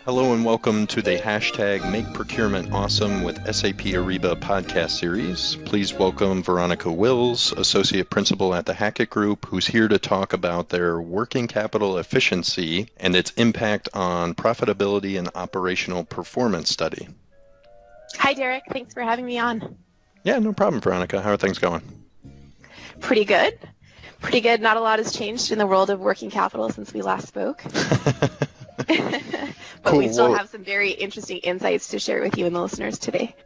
Hello and welcome to the hashtag Make Procurement Awesome with SAP Ariba podcast series. Please welcome Veronica Wills, Associate Principal at the Hackett Group, who's here to talk about their working capital efficiency and its impact on profitability and operational performance study. Hi, Derek. Thanks for having me on. Yeah, no problem, Veronica. How are things going? Pretty good. Pretty good. Not a lot has changed in the world of working capital since we last spoke. But Cool. we still have some very interesting insights to share with you and the listeners today.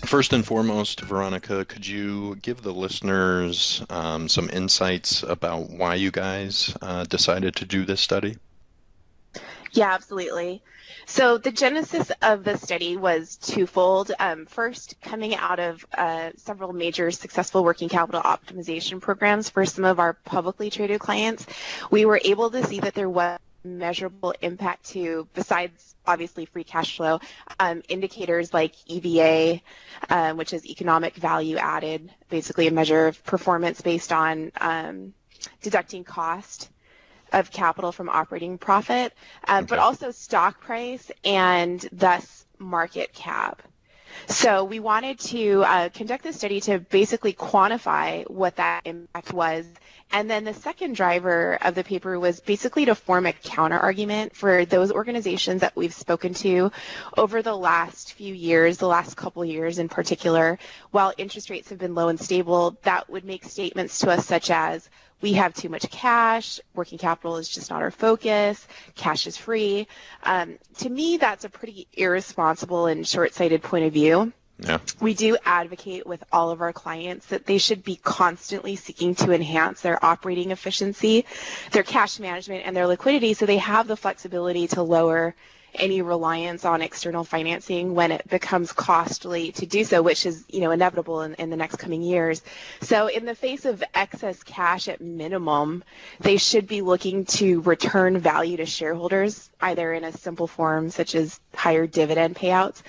First and foremost, Veronica, could you give the listeners some insights about why you guys decided to do this study? Yeah, absolutely. So the genesis of the study was twofold. First, coming out of several major successful working capital optimization programs for some of our publicly traded clients, we were able to see that there was measurable impact to, besides obviously free cash flow, indicators like EVA, which is economic value added, basically a measure of performance based on deducting cost of capital from operating profit, but also stock price and thus market cap. So we wanted to conduct this study to basically quantify what that impact was. And then the second driver of the paper was basically to form a counter argument for those organizations that we've spoken to over the last few years, the last couple years in particular, while interest rates have been low and stable, that would make statements to us such as, we have too much cash, working capital is just not our focus, cash is free. To me, that's a pretty irresponsible and short-sighted point of view. Yeah. We do advocate with all of our clients that they should be constantly seeking to enhance their operating efficiency, their cash management, and their liquidity so they have the flexibility to lower any reliance on external financing when it becomes costly to do so, which is, inevitable in the next coming years. So in the face of excess cash at minimum, they should be looking to return value to shareholders, either in a simple form such as higher dividend payouts,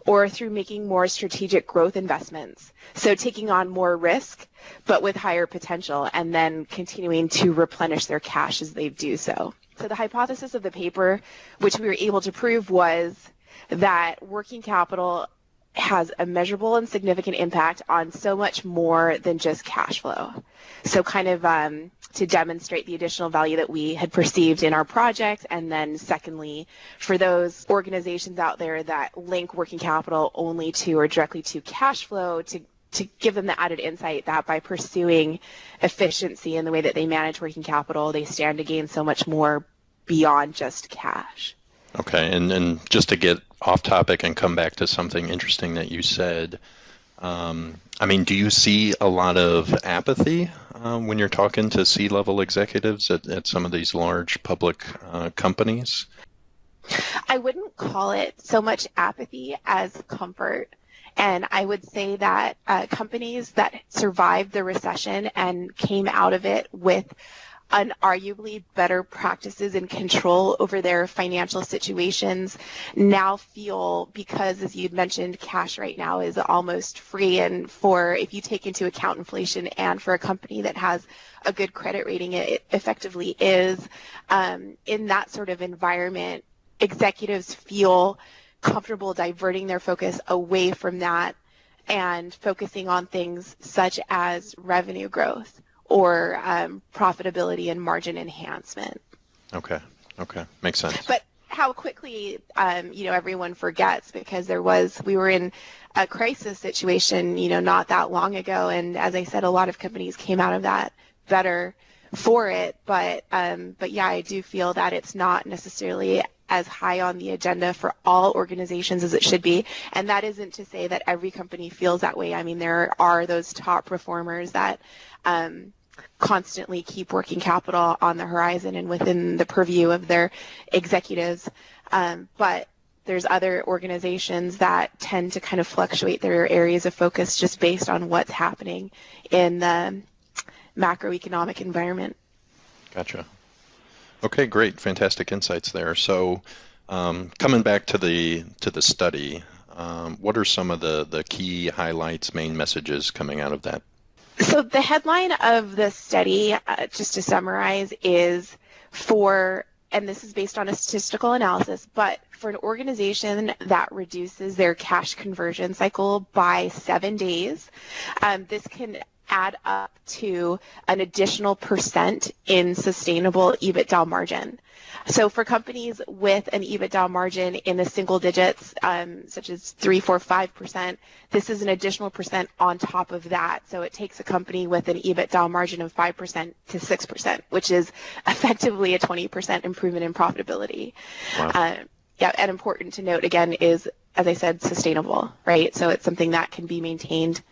or through making more strategic growth investments. So taking on more risk, but with higher potential, and then continuing to replenish their cash as they do so. So the hypothesis of the paper, which we were able to prove, was that working capital has a measurable and significant impact on so much more than just cash flow. So kind of to demonstrate the additional value that we had perceived in our project, and then secondly, for those organizations out there that link working capital only to or directly to cash flow, to give them the added insight that by pursuing efficiency in the way that they manage working capital, they stand to gain so much more beyond just cash. Okay, and just to get off topic and come back to something interesting that you said, do you see a lot of apathy when you're talking to C-level executives at some of these large public companies? I wouldn't call it so much apathy as comfort. And I would say that companies that survived the recession and came out of it with unarguably better practices and control over their financial situations now feel, because as you'd mentioned, cash right now is almost free, and if you take into account inflation, and for a company that has a good credit rating, it effectively is, in that sort of environment, executives feel comfortable diverting their focus away from that and focusing on things such as revenue growth or profitability and margin enhancement. Okay, makes sense. But how quickly, everyone forgets, because we were in a crisis situation, not that long ago, and as I said, a lot of companies came out of that better for it. But yeah, I do feel that it's not necessarily as high on the agenda for all organizations as it should be. And that isn't to say that every company feels that way. I mean, there are those top performers that constantly keep working capital on the horizon and within the purview of their executives. But there's other organizations that tend to kind of fluctuate their areas of focus just based on what's happening in the macroeconomic environment. Gotcha. Okay, great. Fantastic insights there. So coming back to the study, what are some of the key highlights, main messages coming out of that? So the headline of the study, just to summarize, is for and this is based on a statistical analysis, but for an organization that reduces their cash conversion cycle by 7 days, this can add up to an additional percent in sustainable EBITDA margin. So for companies with an EBITDA margin in the single digits, such as 3, 4, 5%, this is an additional percent on top of that. So it takes a company with an EBITDA margin of 5% to 6%, which is effectively a 20% improvement in profitability. Wow. Yeah, and important to note again is, as I said, sustainable, right? So it's something that can be maintained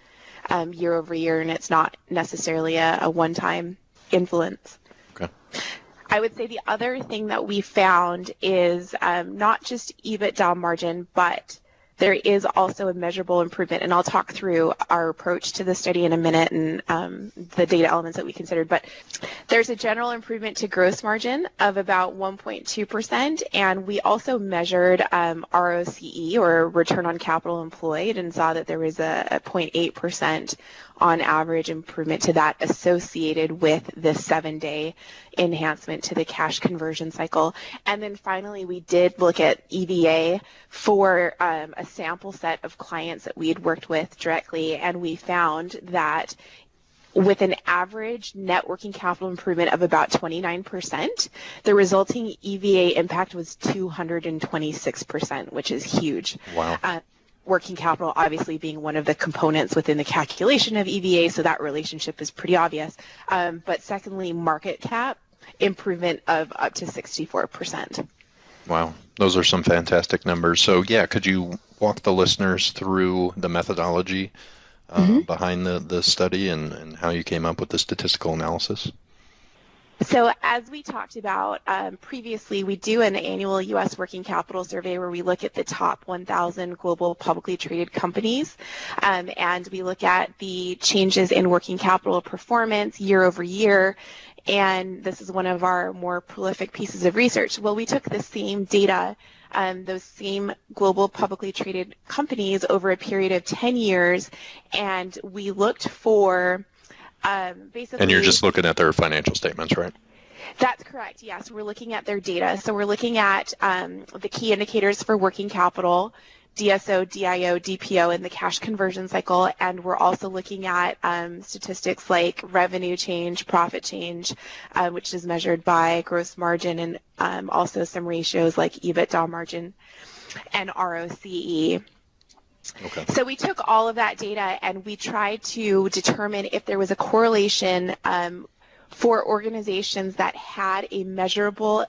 year over year, and it's not necessarily a one-time influence. Okay. I would say the other thing that we found is not just EBITDA margin, but there is also a measurable improvement, and I'll talk through our approach to the study in a minute and the data elements that we considered, but there's a general improvement to gross margin of about 1.2%, and we also measured ROCE, or return on capital employed, and saw that there was a 0.8% on average improvement to that associated with the 7-day enhancement to the cash conversion cycle. And then finally, we did look at EVA for a sample set of clients that we had worked with directly, and we found that with an average net working capital improvement of about 29%, the resulting EVA impact was 226%, which is huge. Wow. Working capital obviously being one of the components within the calculation of EVA, so that relationship is pretty obvious. But secondly, market cap improvement of up to 64%. Wow. Those are some fantastic numbers. So yeah, could you walk the listeners through the methodology behind the study and how you came up with the statistical analysis? So as we talked about previously, we do an annual U.S. working capital survey where we look at the top 1,000 global publicly traded companies, and we look at the changes in working capital performance year over year, and this is one of our more prolific pieces of research. Well, we took the same data, those same global publicly traded companies over a period of 10 years, and we looked for basically... And you're just looking at their financial statements, right? That's correct, yes. We're looking at their data. So we're looking at the key indicators for working capital, DSO, DIO, DPO, and the cash conversion cycle. And we're also looking at statistics like revenue change, profit change, which is measured by gross margin, and also some ratios like EBITDA margin and ROCE. Okay. So we took all of that data and we tried to determine if there was a correlation for organizations that had a measurable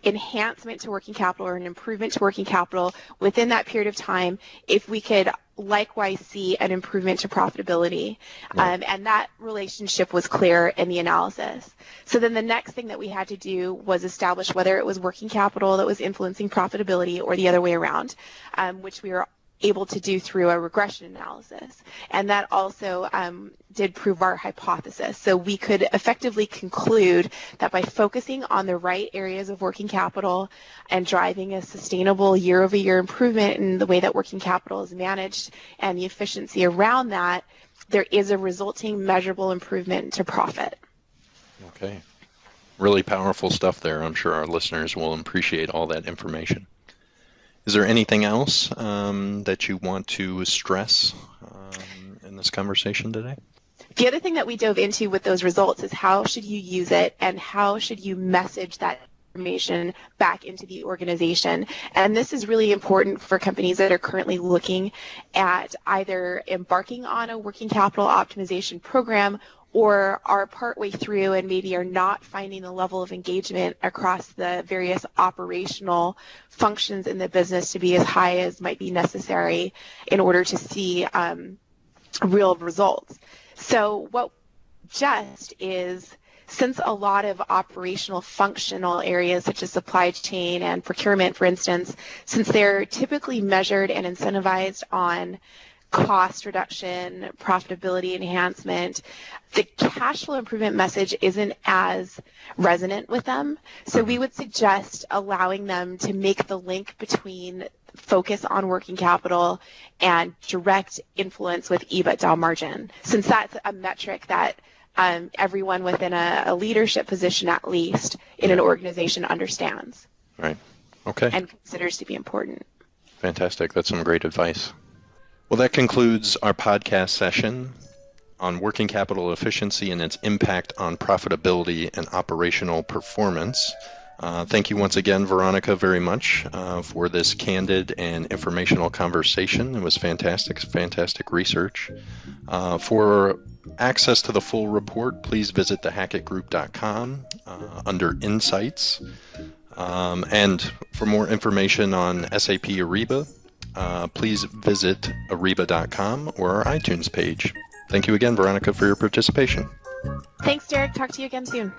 enhancement to working capital or an improvement to working capital within that period of time, if we could likewise see an improvement to profitability. Right. And that relationship was clear in the analysis. So then the next thing that we had to do was establish whether it was working capital that was influencing profitability or the other way around, which we were able to do through a regression analysis. And that also did prove our hypothesis. So we could effectively conclude that by focusing on the right areas of working capital and driving a sustainable year-over-year improvement in the way that working capital is managed and the efficiency around that, there is a resulting measurable improvement to profit. Okay. Really powerful stuff there. I'm sure our listeners will appreciate all that information. Is there anything else that you want to stress in this conversation today? The other thing that we dove into with those results is how should you use it and how should you message that information back into the organization. And this is really important for companies that are currently looking at either embarking on a working capital optimization program or are partway through and maybe are not finding the level of engagement across the various operational functions in the business to be as high as might be necessary in order to see real results. So what just is, since a lot of operational functional areas such as supply chain and procurement, for instance, since they're typically measured and incentivized on cost reduction, profitability enhancement, the cash flow improvement message isn't as resonant with them. So we would suggest allowing them to make the link between focus on working capital and direct influence with EBITDA margin, since that's a metric that everyone within a leadership position, at least, in an organization understands. Right. Okay. And considers to be important. Fantastic. That's some great advice. Well, that concludes our podcast session on working capital efficiency and its impact on profitability and operational performance. Thank you once again, Veronica, very much for this candid and informational conversation. It was fantastic research. For access to the full report, please visit thehackettgroup.com under Insights. And for more information on SAP Ariba, please visit ariba.com or our iTunes page. Thank you again, Veronica, for your participation. Thanks, Derek. Talk to you again soon.